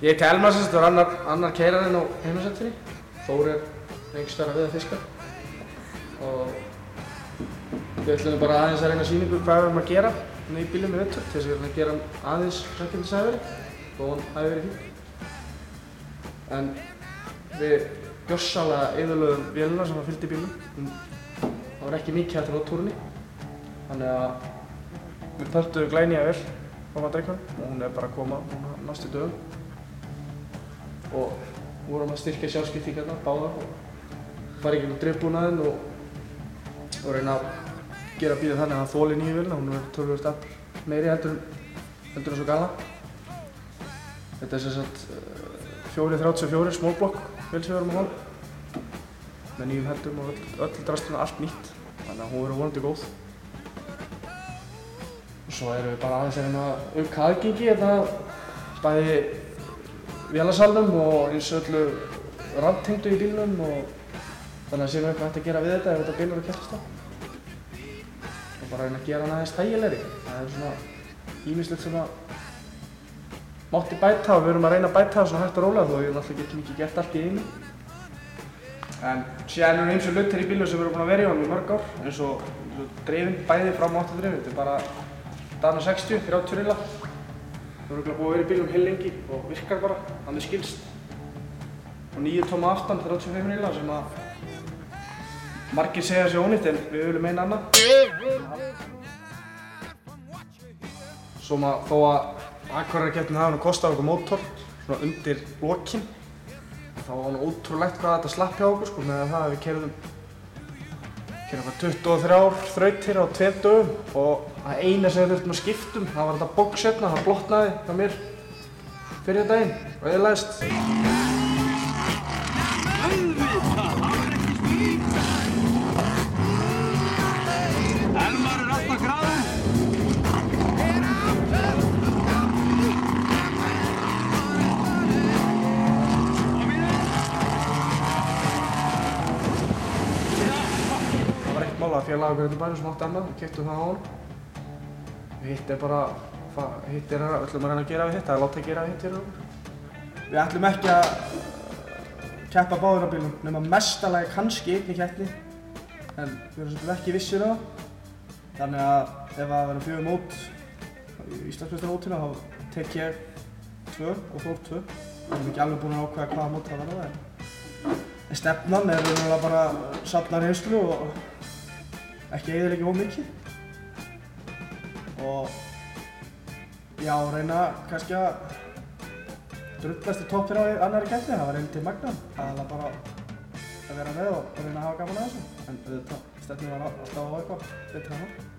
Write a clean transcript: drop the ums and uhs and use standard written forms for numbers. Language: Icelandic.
Ég heiti Elmar, það var annar keyrarinn á heimasættinni. Þór yngstar að veiða fiska. Og við ætlum bara aðeins að reyna að sýna ykkur hvað við erum að gera í bílum í vetur til þess að við erum að gera hann aðeins svekkjandisæfari og hann hafi verið fín. En við gjörsamlega eyðilögðum vélina sem fylgdi bílnum. Það var ekki mikið hægt á túrunni. Þannig að við pöntuðum glænýja vél á Bandaríkjunum og hún er bara að koma núna næstu dögum. Og vorum að styrkja sjálfskiptingarna báðar og fara í gegnum drifbúnaðinn og reyna að gera bílinn þannig að það þoli nýju vélina. Hún er töluvert afl meiri heldur en svo gamla. Þetta er sem sagt 434 smólblokk vél sem við erum að hafa með nýjum hendum og öll drastluna allt nýtt. Þannig að hún verður vonandi góð. Og svo erum við bara aðeins að reyna að auka aðgengi hérna bæði vélasalnum og eins öllu rafntengdu í bílnum og þannig að séum við eitthvað hægt að gera við þetta ef þetta bílar eru keppast á. Og bara reyna að gera hann aðeins þægilegri. Það er svona ýmislegt sem að mátti bæta og við erum að reyna að bæta það svona hægt og rólega þó við náttúrulega getum ekki gert allt í einu. En síðan eru ýmsir hlutir í bílnum sem við erum búin að vera í honum í mörg ár eins og drifin bæði fram og aftur drifin. Þetta er bara Dana 60, 30 rilla. Við erum búin að vera í bílnum heil lengi og virkar bara, þannig skilst. Og 9 tóma aftan, 35 rilla sem að margir segja sér ónýtt en við viljum meina annað. Svo þó að Akureyrar-keppnin hafi kostað okkur mótor svona undir lokinn, þá var hann ótrúlegt hvað þetta slapp hjá okkur sko, með það að við keyrðum 23 þrautir á 2 dögum og það eina sem við þurftum að skiptum, það var þetta box hérna, það blotnaði hjá mér fyrir daginn og eyðilagðist. Elmar er alltaf gráður. Það var ekkert mál að félaga okkur þetta bæri sem átti annað, við keyptum það á hann. Hitt er bara, hitt er að ætlum að reyna að gera við hitt, það er láta að gera við hitt fyrir okkur. Við ætlum ekki að keppa báðir á bílnum, nema mestalagi kannski einni keppni, en við erum svolítið ekki vissir á það. Þannig að ef það verður 4 mót í Íslandsmeistaramótinu þá tek ég 2 og Þór 2. Við erum ekki alveg búin að ákveða hvaða mót það verða, en stefnan er raunverulega bara að safna reynslu og ekki eyðileggja of mikið. Og já, reyna kannski að drullast í topp 3 á annarri keppni, það var reynd til magna. Það var bara að vera með og reyna að hafa gaman að þessu. En auðvitað, stefnum var alltaf á eitthvað betra en það.